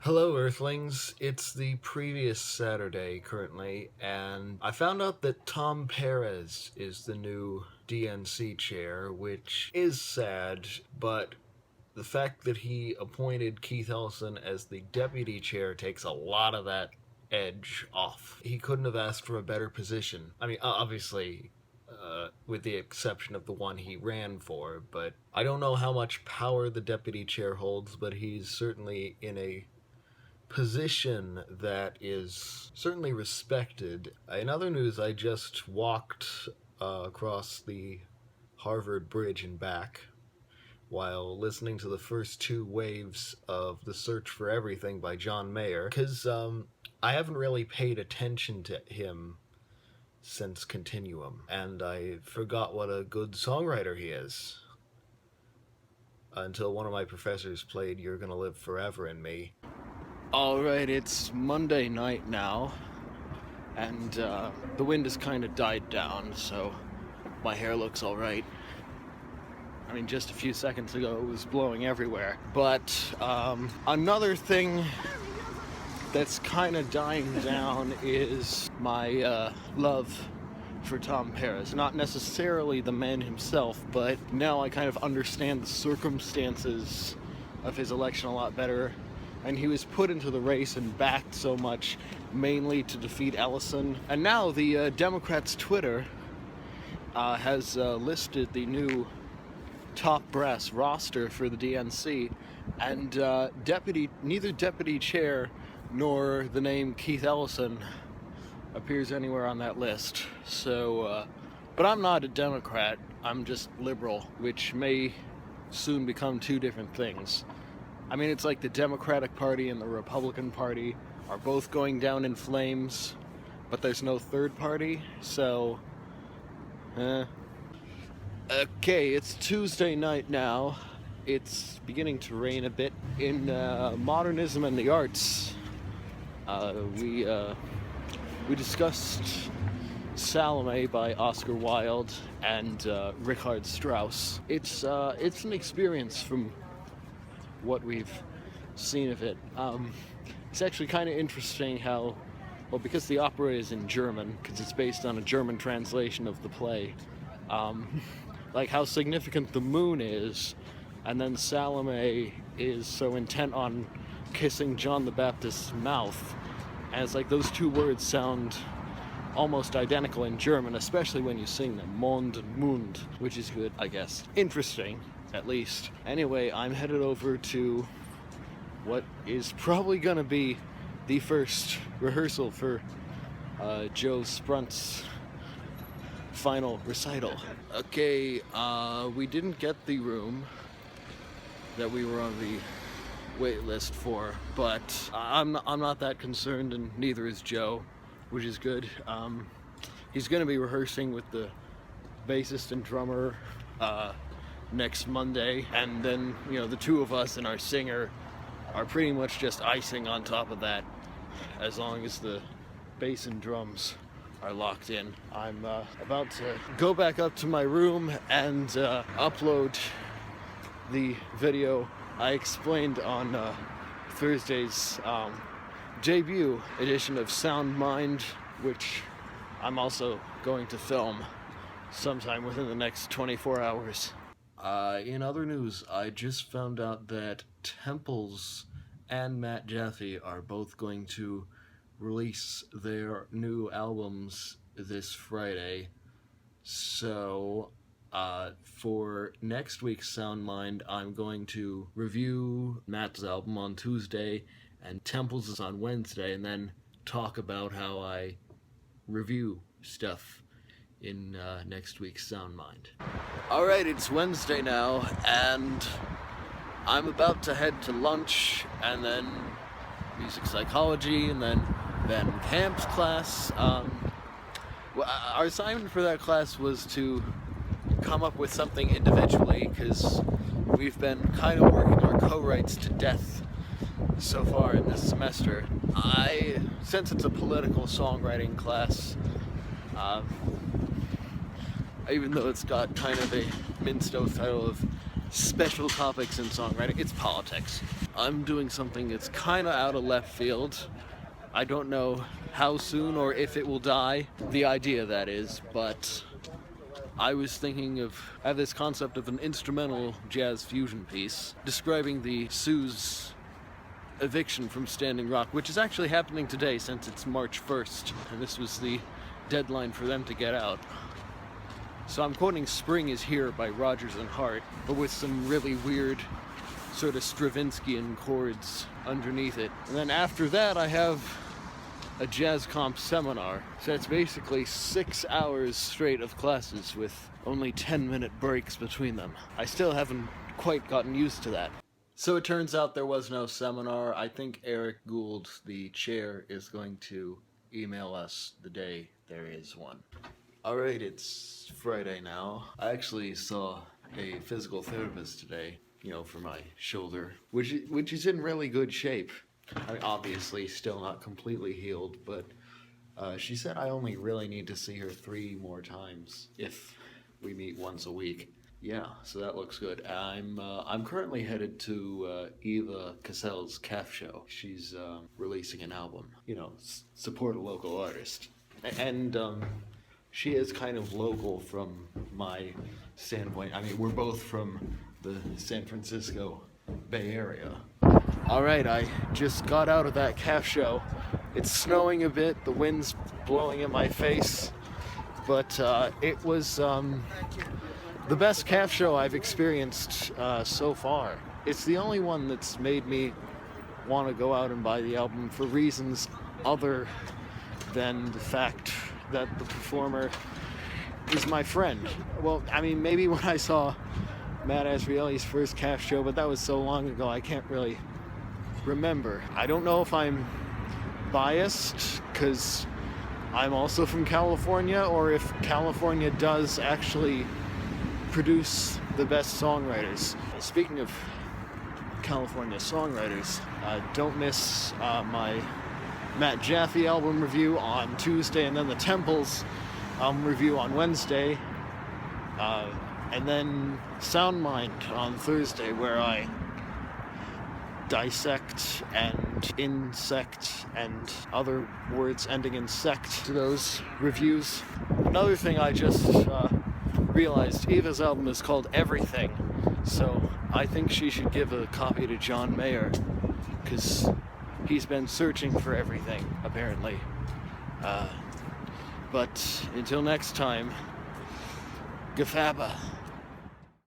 Hello, Earthlings. It's the previous Saturday currently, and I found out that Tom Perez is the new DNC chair, which is sad, but the fact that he appointed Keith Ellison as the deputy chair takes a lot of that edge off. He couldn't have asked for a better position. I mean, obviously, with the exception of the one he ran for, but I don't know how much power the deputy chair holds, but he's certainly in a position that is certainly respected. In other news, I just walked across the Harvard Bridge and back while listening to the first two waves of The Search for Everything by John Mayer, because I haven't really paid attention to him since Continuum, and I forgot what a good songwriter he is until one of my professors played You're Gonna Live Forever in Me. Alright, it's Monday night now, and the wind has kind of died down, so my hair looks alright. I mean, just a few seconds ago it was blowing everywhere. But another thing that's kind of dying down is my love for Tom Perez. Not necessarily the man himself, but now I kind of understand the circumstances of his election a lot better. And he was put into the race and backed so much, mainly to defeat Ellison. And now the Democrats' Twitter has listed the new top brass roster for the DNC, and neither deputy chair nor the name Keith Ellison appears anywhere on that list. So, but I'm not a Democrat, I'm just liberal, which may soon become two different things. I mean, it's like the Democratic Party and the Republican Party are both going down in flames, but there's no third party, so, Okay, it's Tuesday night now. It's beginning to rain a bit. In Modernism and the Arts, we discussed Salome by Oscar Wilde and Richard Strauss. It's an experience from what we've seen of it. It's actually kind of interesting how, well, because the opera is in German, because it's based on a German translation of the play, like how significant the moon is, and then Salome is so intent on kissing John the Baptist's mouth, and it's like those two words sound almost identical in German, especially when you sing them, Mond and Mund, which is good, I guess. Interesting, at least. Anyway, I'm headed over to what is probably gonna be the first rehearsal for Joe Sprunt's final recital. Okay, we didn't get the room that we were on the wait list for, but I'm not that concerned, and neither is Joe, which is good. He's gonna be rehearsing with the bassist and drummer next Monday, and then, you know, the two of us and our singer are pretty much just icing on top of that, as long as the bass and drums are locked in. I'm about to go back up to my room and upload the video I explained on Thursday's debut edition of Sound Mind, which I'm also going to film sometime within the next 24 hours. In other news, I just found out that Temples and Matt Jaffe are both going to release their new albums this Friday. So, for next week's Sound Mind, I'm going to review Matt's album on Tuesday, and Temples is on Wednesday, and then talk about how I review stuff in next week's Sound Mind. Alright, it's Wednesday now, and I'm about to head to lunch, and then music psychology, and then Camp's class. Our assignment for that class was to come up with something individually, because we've been kind of working our co-writes to death so far in this semester. Since it's a political songwriting class, even though it's got kind of a minced-out title of special topics in songwriting, it's politics. I'm doing something that's kind of out of left field. I don't know how soon or if it will die, the idea that is, but I was thinking of, I have this concept of an instrumental jazz fusion piece describing the Sue's eviction from Standing Rock, which is actually happening today since it's March 1st, and this was the deadline for them to get out. So I'm quoting Spring is Here by Rodgers and Hart, but with some really weird sort of Stravinskyan chords underneath it. And then after that I have a jazz comp seminar. So it's basically 6 hours straight of classes with only 10-minute breaks between them. I still haven't quite gotten used to that. So it turns out there was no seminar. I think Eric Gould, the chair, is going to email us the day there is one. Alright, it's Friday now. I actually saw a physical therapist today, for my shoulder, which is in really good shape. I mean, obviously still not completely healed, but she said I only really need to see her 3 more times if we meet once a week. Yeah, so that looks good. I'm currently headed to Eva Cassel's calf show. She's releasing an album. Support a local artist. And she is kind of local from my standpoint. I mean, we're both from the San Francisco Bay Area. Alright, I just got out of that calf show. It's snowing a bit, the wind's blowing in my face, but it was the best calf show I've experienced so far. It's the only one that's made me want to go out and buy the album for reasons other than the fact that the performer is my friend. Well, I mean, maybe when I saw Matt Azrieli's first calf show, but that was so long ago I can't really remember. I don't know if I'm biased because I'm also from California, or if California does actually produce the best songwriters. Speaking of California songwriters, don't miss my Matt Jaffe album review on Tuesday, and then the Temples album review on Wednesday, and then Sound Mind on Thursday, where I dissect and insect and other words ending in sect to those reviews. Another thing I just realized, Eva's album is called Everything, so I think she should give a copy to John Mayer, because he's been searching for everything, apparently. But until next time, Gafaba.